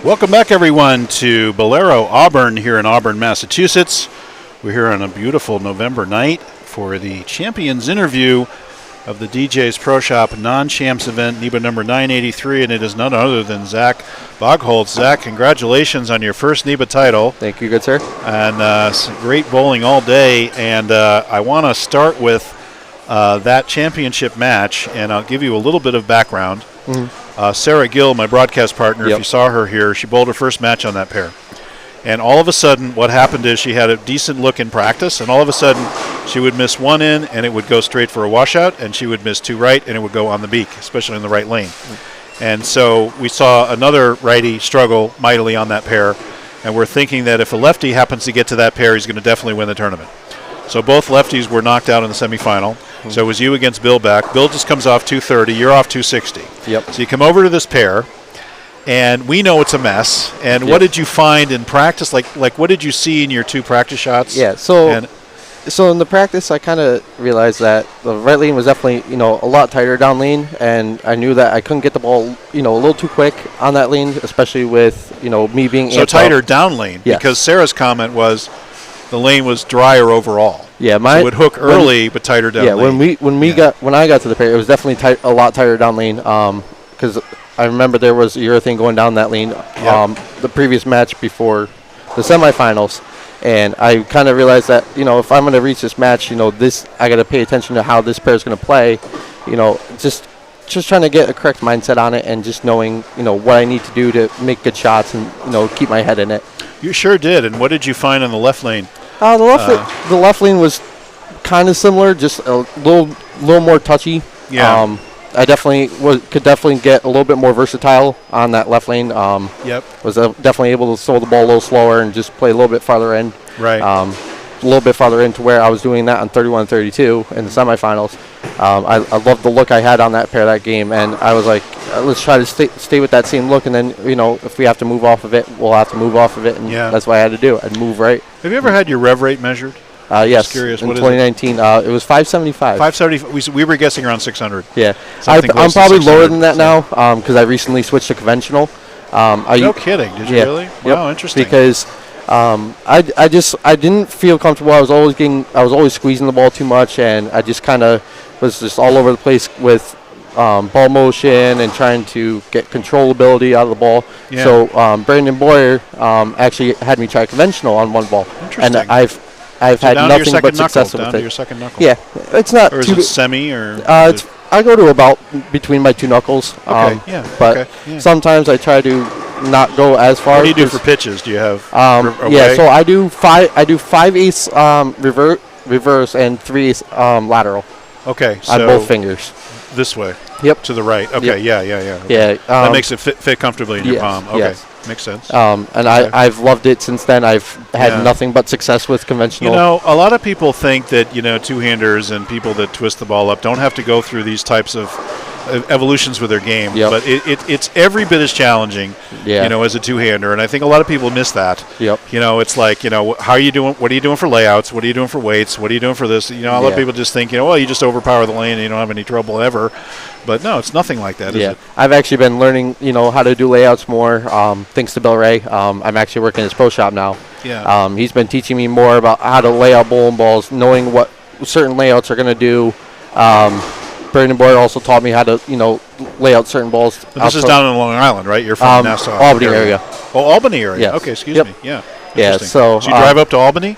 Welcome back, everyone, to Bowlero, Auburn, here in Auburn, Massachusetts. We're here on a beautiful November night for the Champions interview of the DJs Pro Shop non-champs event, NEBA number 983, and it is none other than Zach Bogholtz. Zach, congratulations on your first NEBA title. Thank you, good sir. And some great bowling all day, and I want to start with that championship match, and I'll give you a little bit of background. Sarah Gill, my broadcast partner, if you saw her here, she bowled her first match on that pair. And all of a sudden, what happened is she had a decent look in practice, and all of a sudden, she would miss one in, and it would go straight for a washout, and she would miss two right, and it would go on the beak, especially in the right lane. And so we saw another righty struggle mightily on that pair, and we're thinking that if a lefty happens to get to that pair, he's going to definitely win the tournament. So both lefties were knocked out in the semifinal. So it was you against Bill Beck. Bill just comes off 230. You're off 260. Yep. So you come over to this pair, and we know it's a mess. And what did you find in practice? Like what did you see in your two practice shots? Yeah. So in the practice, I kind of realized that the right lane was definitely a lot tighter down lane, and I knew that I couldn't get the ball a little too quick on that lane, especially with me being so tighter down lane. Yes. Because Sarah's comment was the lane was drier overall. Yeah, so it would hook early but tighter down lane. Yeah, when I got to the pair, it was definitely a lot tighter down lane. Because I remember there was urethane going down that lane. The previous match before the semifinals, and I kind of realized that if I'm going to reach this match, this I got to pay attention to how this pair is going to play. Just trying to get a correct mindset on it, and just knowing what I need to do to make good shots and keep my head in it. You sure did. And what did you find on the left lane? The left lane was kind of similar, just a little more touchy. Yeah. I could definitely get a little bit more versatile on that left lane. Was definitely able to throw the ball a little slower and just play a little bit farther in. Right. A little bit farther in to where I was doing that on 31-32 in the semifinals. I loved the look I had on that pair that game, and I was like, let's try to stay with that same look, and then if we have to move off of it, we'll have to move off of it, and that's what I had to do. I'd move right. Have you ever had your rev rate measured? Yes. Curious. In 2019, it was 575. 570. We were guessing around 600. Yeah, I'm probably lower than that now because I recently switched to conventional. No kidding. Did you really? Wow, interesting. Because I didn't feel comfortable. I was always squeezing the ball too much, and I just kind of was just all over the place with ball motion and trying to get controllability out of the ball. Yeah. So Brandon Boyer actually had me try conventional on one ball, and I've had nothing but success with it. Down to your second knuckle. Yeah, it's not. Or is it semi or? I go to about between my two knuckles. Okay. But sometimes I try to not go as far. What do you do for pitches? Do you have? So I do 5/8 reverse and 3/8 lateral. Okay. On both fingers. This way. Yep. To the right. Okay. Yep. Yeah. Okay. Yeah. That makes it fit comfortably in your palm. Okay. Yes. Makes sense. I've loved it since then. I've had nothing but success with conventional. A lot of people think that two-handers and people that twist the ball up don't have to go through these types of evolutions with their game. Yep. But it's every bit as challenging, as a two-hander, and I think a lot of people miss that. Yep. It's like, how are you doing? What are you doing for layouts? What are you doing for weights? What are you doing for this? A lot of people just think, you just overpower the lane and you don't have any trouble ever. But no, it's nothing like that, is it? I've actually been learning, how to do layouts more, thanks to Bill Ray. I'm actually working in his pro shop now. Yeah. He's been teaching me more about how to lay out bowling balls, knowing what certain layouts are going to do. Brandon Boyer also taught me how to, lay out certain balls. But this is down in Long Island, right? You're from Nassau. Albany area. Oh, Albany area. Yes. Okay, excuse me. Yeah. Yeah. So you drive up to Albany?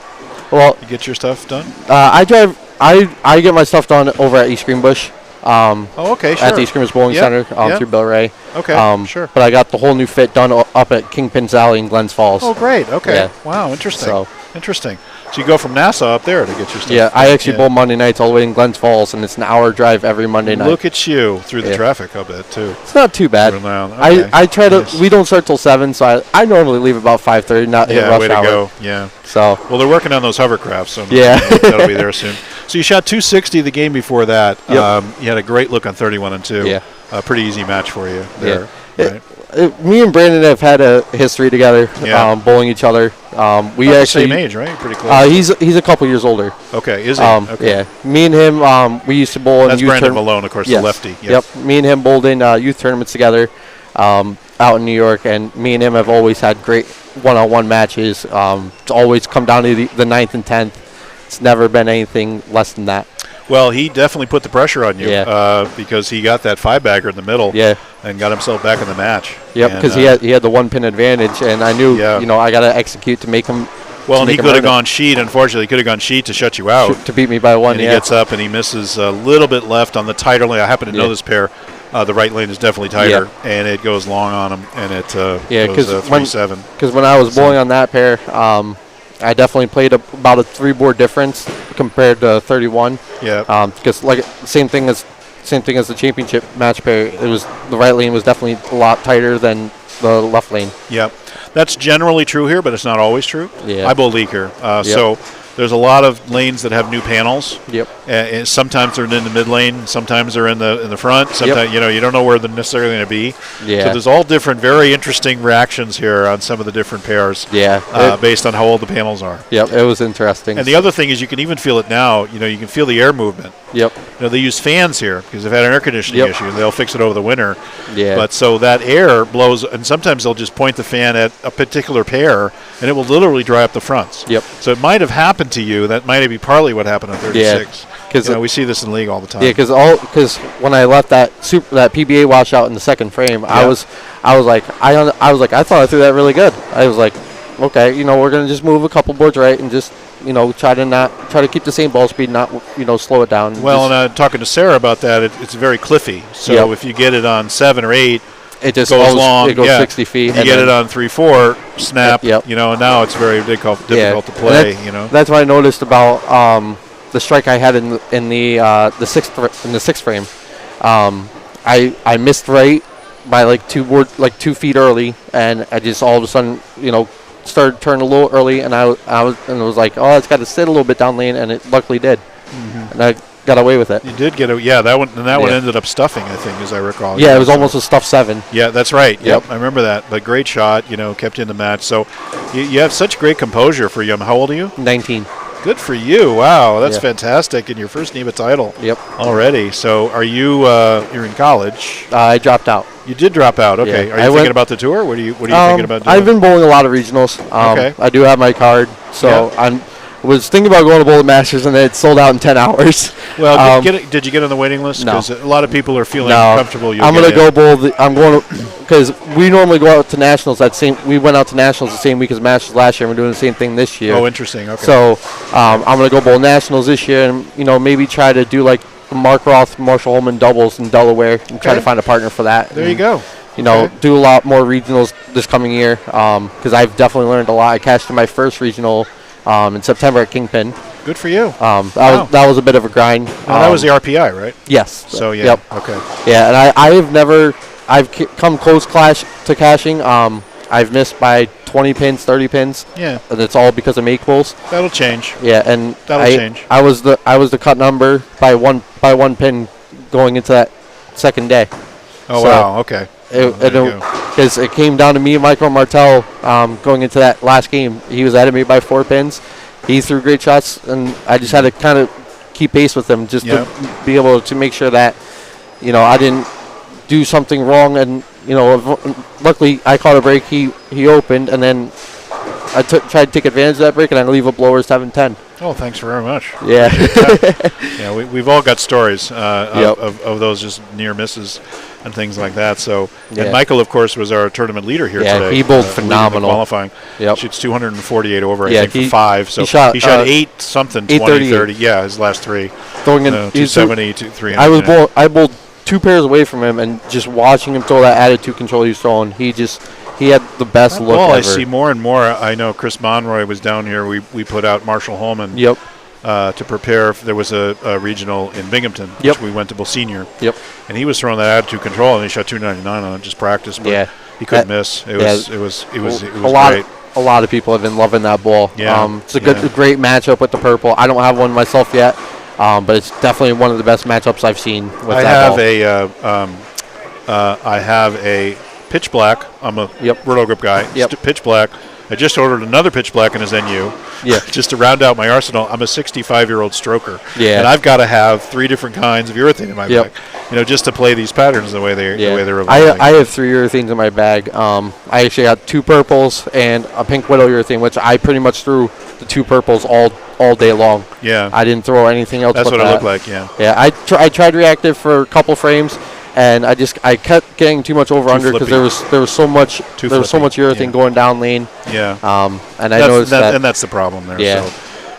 Well, you get your stuff done? I get my stuff done over at East Greenbush. Okay, sure. At the East Greenbush Bowling Center through Bill Ray. Okay, sure. But I got the whole new fit done up at Kingpin's Alley in Glens Falls. Oh, great. Okay. Yeah. Wow, interesting. Interesting. So you go from Nassau up there to get your stuff. Yeah, I actually bowl Monday nights all the way in Glens Falls, and it's an hour drive every Monday night. Look at you through the traffic, I bet, too. It's not too bad. Okay. I try to. We don't start till 7, so I normally leave about 5:30, not hit rush way to hour. go. Yeah. So. Well, they're working on those hovercrafts, so that'll be there soon. So you shot 260 the game before that. Yep. You had a great look on 31 and 2. Yeah. A pretty easy match for you there. Yeah. Right? Me and Brandon have had a history together, bowling each other. We About actually the same age, right? Pretty close. He's a couple years older. Okay, is he? Okay. Yeah, me and him, we used to bowl in That's youth Brandon Malone, of course, the lefty. Yep. Me and him bowled in youth tournaments together. out in New York, and me and him have always had great one-on-one matches. It's always come down to the 9th and 10th. It's never been anything less than that. Well, he definitely put the pressure on you because he got that 5-bagger in the middle and got himself back in the match. Yep, because he had the 1-pin advantage, and I knew, I got to execute to make him. Well, and he could have gone sheet. Unfortunately, he could have gone sheet to shut you out. To beat me by 1, and he gets up and he misses a little bit left on the tighter lane. I happen to know this pair. The right lane is definitely tighter, and it goes long on him, and it goes 3-7. Because when I was bowling on that pair, I definitely played about a 3-board difference compared to 31. Yeah. Because same thing as the championship match pair. It was the right lane was definitely a lot tighter than the left lane. Yep. That's generally true here, but it's not always true. Yeah. I bowl league here, so there's a lot of lanes that have new panels. Yep. And sometimes they're in the mid lane, sometimes they're in the front. Sometimes you don't know where they're necessarily going to be. Yeah. So there's all different, very interesting reactions here on some of the different pairs. Yeah. Based on how old the panels are. Yep. It was interesting. And the other thing is you can even feel it now. You can feel the air movement. Yep. They use fans here because they've had an air conditioning issue, and they'll fix it over the winter. Yeah. But so that air blows, and sometimes they'll just point the fan at a particular pair, and it will literally dry up the fronts. Yep. So it might have happened to you. That might be partly what happened on 36. Because we see this in league all the time. Yeah, because when I left that PBA washout in the second frame, I was like I thought I threw that really good. I was like, okay, we're gonna just move a couple boards right and just try to keep the same ball speed, not slow it down. Well, and talking to Sarah about that, it's very cliffy. So if you get it on 7 or 8. It just goes long. It goes 60 feet. You get it on 3-4, snap. And now it's very difficult to play. That's what I noticed about the strike I had in the sixth frame. I missed right by 2 feet early, and I just all of a sudden started turning a little early, and I was like, oh, it's got to sit a little bit down lane, and it luckily did, and I got away with it. You did get that one, and that one ended up stuffing, I think, as I recall. Yeah, it was almost a stuff 7. Yeah, that's right. Yep, I remember that. But great shot, kept you in the match. So you have such great composure for you. How old are you? 19. Good for you. Wow, that's fantastic. And your first NEBA title. Yep. Already. So are you? You're in college. I dropped out. You did drop out. Okay. Yeah. Are you thinking about the tour? What are you thinking about doing? I've been bowling a lot of regionals. Okay. I do have my card, so I was thinking about going to bowl the Masters, and it sold out in 10 hours. Well, did you get on the waiting list? No. Because a lot of people are feeling comfortable. I'm going to go bowl. I'm going to because we normally go out to nationals we went out to nationals the same week as Masters last year. And we're doing the same thing this year. Oh, interesting. Okay. So I'm going to go bowl nationals this year, and maybe try to do Mark Roth, Marshall Holman doubles in Delaware, and try to find a partner for that. There you go. Do a lot more regionals this coming year because I've definitely learned a lot. I cashed in my first regional in September at Kingpin. Good for you. That was a bit of a grind. That was the RPI, right? Yes. So Yep. Okay. Yeah, and I've come close to cashing. I've missed by 20 pins, 30 pins. Yeah. And it's all because of make pulls. That'll change. Yeah, and that'll change. I was the cut number by one pin going into that second day. Oh, wow. Okay. Because it came down to me and Michael Martel going into that last game. He was ahead of me by 4 pins. He threw great shots, and I just had to kind of keep pace with him just to be able to make sure that, I didn't do something wrong. And, luckily I caught a break. He opened, and then I tried to take advantage of that break, and I leave a blower 7-10. Oh, thanks very much. Yeah. Yeah, we've all got stories of those just near misses and things like that. So, and Michael, of course, was our tournament leader here today. Yeah, he bowled phenomenal. Qualifying. Yep. Shoots 248 over, I think, for 5. So he shot 8 something, 20, 30. Yeah, his last 3. Throwing in 270, 300. I bowled 2 pairs away from him, and just watching him throw that attitude control he was throwing, he had the best look ever. I see more and more. I know Chris Monroy was down here. We put out Marshall Holman. Yep. To prepare. There was a regional in Binghamton, which we went to both senior. Yep. And he was throwing that attitude control, and he shot 299 on it, just practice. But he couldn't miss. It was great. A lot of people have been loving that ball. Yeah. It's a great matchup with the purple. I don't have one myself yet, but it's definitely one of the best matchups I've seen with that ball. I have a pitch black. I'm a roto grip guy. Pitch black. I just ordered another pitch black in his NU. Yeah. Just to round out my arsenal. I'm a 65-year-old stroker. Yeah. And I've got to have 3 different kinds of urethane in my bag. just to play these patterns the way they're evolving. I have 3 urethanes in my bag. I actually got 2 purples and a pink widow urethane, which I pretty much threw the 2 purples all day long. Yeah. I didn't throw anything else. That's but what that. it looked like. Yeah. Yeah. I tried reactive for a couple frames, and I kept getting too much over under because there was so much urethane going down lane. Yeah. And I noticed that, and that's the problem there. Yeah.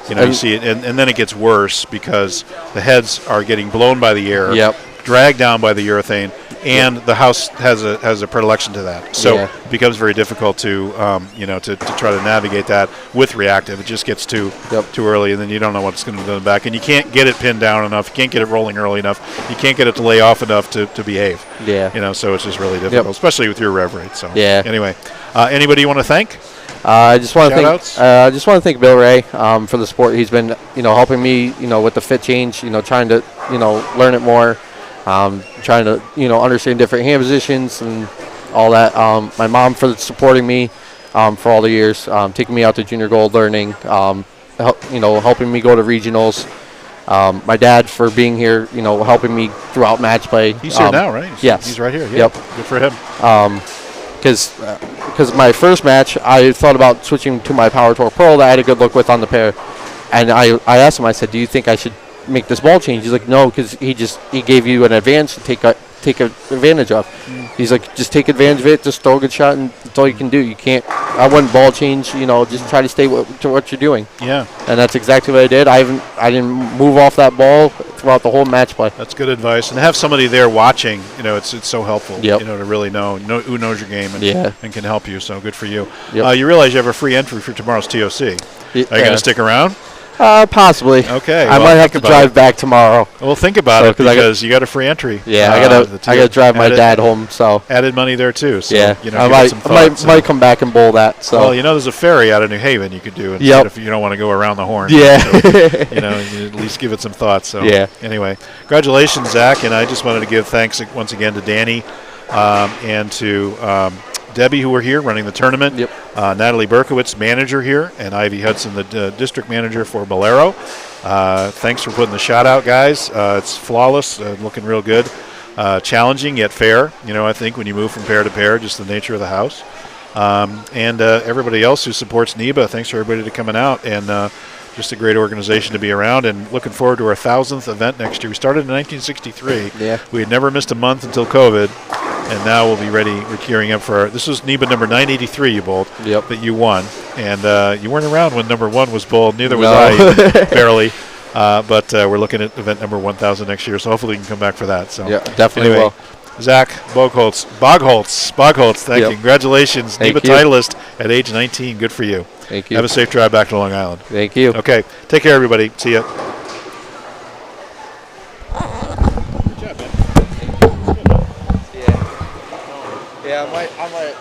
So, you see it, and then it gets worse because the heads are getting blown by the air. Yep. Dragged down by the urethane, and the house has a predilection to that. So it becomes very difficult to to try to navigate that with reactive. It just gets too early, and then you don't know what's going to do in the back, and you can't get it pinned down enough. You can't get it rolling early enough. You can't get it to lay off enough to behave. Yeah. So it's just really difficult, especially with your rev rate. So anyway, anybody you want to thank? I just want to thank Bill Ray for the support. He's been helping me with the fit change. Trying to learn it more. Trying to understand different hand positions and all that. My mom for supporting me for all the years, taking me out to junior gold learning, helping me go to regionals. My dad for being here, helping me throughout match play. He's here now, right? Yes, he's right here. Yeah. Yep. Good for him. Because my first match, I thought about switching to my Power Tour Pearl that I had a good look with on the pair, and I asked him. I said, "Do you think I should make this ball change?" He's like, "No, because he gave you an advantage to take advantage of." He's like, "Just take advantage of it. Just throw a good shot, and that's all you can do. You can't. I wouldn't ball change. Just try to stay to what you're doing." Yeah. And that's exactly what I did. I didn't move off that ball throughout the whole match play. That's good advice, and to have somebody there watching, it's so helpful. Yep. To really know who knows your game and can help you. So good for you. Yep. You realize you have a free entry for tomorrow's TOC. Are you going to stick around? Possibly. Okay. I might have to drive back tomorrow. Well, think about it because you got a free entry. Yeah, I gotta drive my dad home. So added money there too. So, yeah, I might come back and bowl that. So well, there's a ferry out of New Haven you could do instead if you don't want to go around the horn. Yeah. So, you at least give it some thought. So anyway, congratulations, Zach, and I just wanted to give thanks once again to Danny and to Debbie, who were here running the tournament. Yep. Natalie Berkowitz, manager here, and Ivy Hudson, the district manager for Bowlero. Thanks for putting the shot out, guys. It's flawless, looking real good. Challenging yet fair. I think when you move from pair to pair, just the nature of the house. And everybody else who supports NEBA, thanks for everybody to coming out, and just a great organization to be around, and looking forward to our 1,000th event next year. We started in 1963. Yeah. We had never missed a month until COVID. And now we'll be ready. We're gearing up for this was NEBA number 983 you bowled that you won, and you weren't around when number 1 was bowled. Neither was I, barely. But we're looking at event number 1,000 next year, so hopefully we can come back for that. So yeah, definitely anyway, will. Zach Bogholtz, thank you. Congratulations, NEBA titleist at age 19. Good for you. Thank you. Have a safe drive back to Long Island. Thank you. Okay, take care, everybody. See ya. Yeah, I might